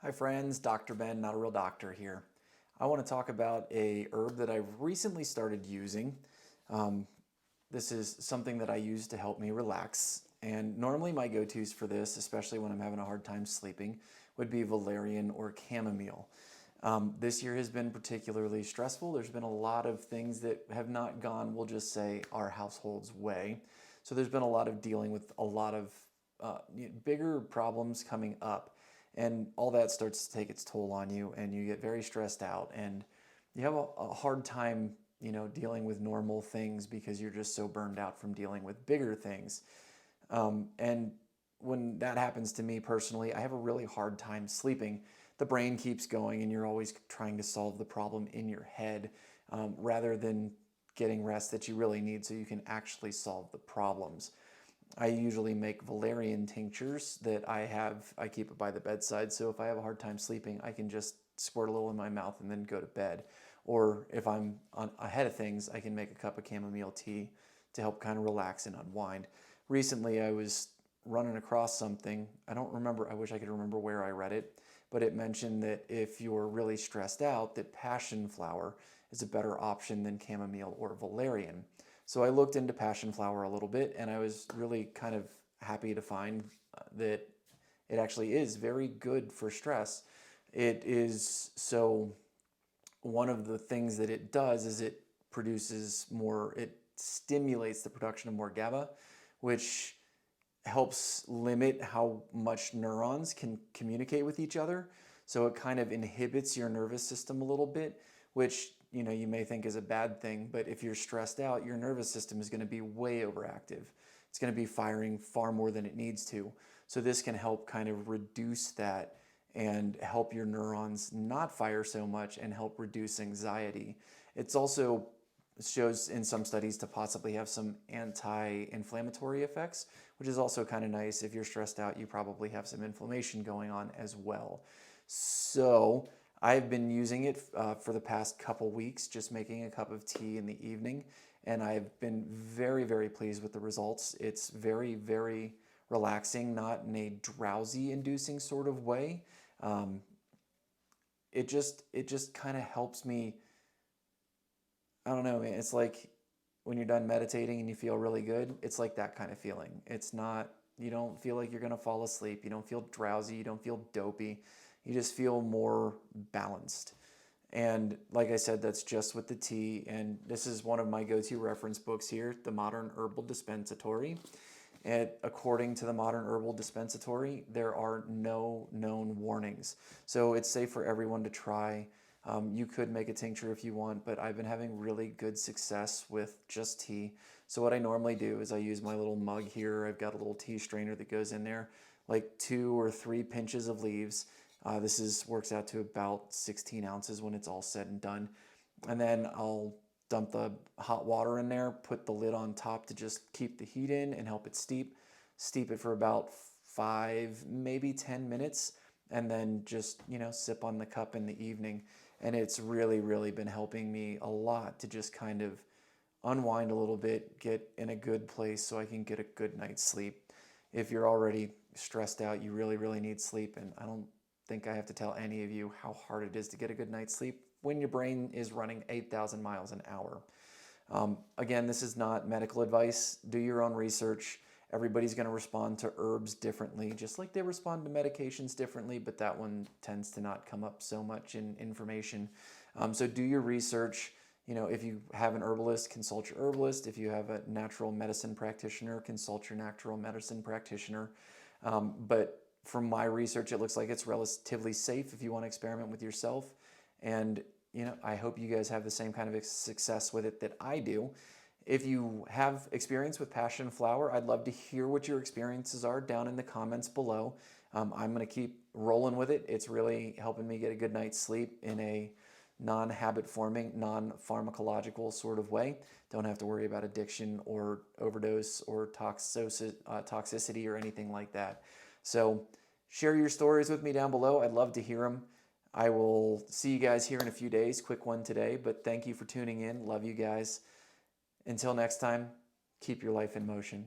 Hi friends, Dr. Ben, not a real doctor here. I want to talk about a herb that I've recently started using. Um, this is something that I use to help me relax. And normally my go-tos for this, especially when I'm having a hard time sleeping, would be valerian or chamomile. This year has been particularly stressful. There's been a lot of things that have not gone, we'll just say, our household's way. So there's been a lot of dealing with a lot of bigger problems coming up. And all that starts to take its toll on you, and you get very stressed out, and you have a hard time, dealing with normal things because you're just so burned out from dealing with bigger things. And when that happens to me personally, I have a really hard time sleeping. The brain keeps going, and you're always trying to solve the problem in your head rather than getting rest that you really need so you can actually solve the problems. I usually make valerian tinctures that I keep it by the bedside. So if I have a hard time sleeping, I can just squirt a little in my mouth and then go to bed. Or if I'm ahead of things, I can make a cup of chamomile tea to help kind of relax and unwind. Recently, I was running across something. I don't remember, I wish I could remember where I read it, but it mentioned that if you're really stressed out, that passion flower is a better option than chamomile or valerian. So I looked into passion flower a little bit, and I was really kind of happy to find that it actually is very good for stress. It is so one of the things that it does is it stimulates the production of more GABA, which helps limit how much neurons can communicate with each other. So it kind of inhibits your nervous system a little bit, which you may think is a bad thing, but if you're stressed out, your nervous system is going to be way overactive. It's going to be firing far more than it needs to. So this can help kind of reduce that and help your neurons not fire so much and help reduce anxiety. It's also shows in some studies to possibly have some anti-inflammatory effects, which is also kind of nice. If you're stressed out, you probably have some inflammation going on as well. So I've been using it for the past couple weeks, just making a cup of tea in the evening, and I've been very, very pleased with the results. It's very, very relaxing, not in a drowsy inducing sort of way. Um, it just kind of helps me. I don't know, man. It's like when you're done meditating and you feel really good. It's like that kind of feeling. It's not, you don't feel like you're going to fall asleep. You don't feel drowsy. You don't feel dopey. You just feel more balanced. And like I said, that's just with the tea. And this is one of my go-to reference books here, The Modern Herbal Dispensatory. And according to the Modern Herbal Dispensatory, there are no known warnings. So it's safe for everyone to try. You could make a tincture if you want, but I've been having really good success with just tea. So what I normally do is I use my little mug here. I've got a little tea strainer that goes in there, like 2 or 3 pinches of leaves. This works out to about 16 ounces when it's all said and done. And then I'll dump the hot water in there, put the lid on top to just keep the heat in and help it steep. Steep it for about 5, maybe 10 minutes, and then just, sip on the cup in the evening. And it's really, really been helping me a lot to just kind of unwind a little bit, get in a good place so I can get a good night's sleep. If you're already stressed out, you really, really need sleep. And I don't think I have to tell any of you how hard it is to get a good night's sleep when your brain is running 8,000 miles an hour. Again, this is not medical advice. Do your own research. Everybody's going to respond to herbs differently, just like they respond to medications differently, but that one tends to not come up so much in information. So do your research. If you have an herbalist, consult your herbalist. If you have a natural medicine practitioner, consult your natural medicine practitioner. But from my research, it looks like it's relatively safe if you want to experiment with yourself. And I hope you guys have the same kind of success with it that I do. If you have experience with passion flower, I'd love to hear what your experiences are down in the comments below. I'm going to keep rolling with it. It's really helping me get a good night's sleep in a non-habit forming, non-pharmacological sort of way. Don't have to worry about addiction or overdose or toxicity or anything like that. So share your stories with me down below. I'd love to hear them. I will see you guys here in a few days. Quick one today, but thank you for tuning in. Love you guys. Until next time, keep your life in motion.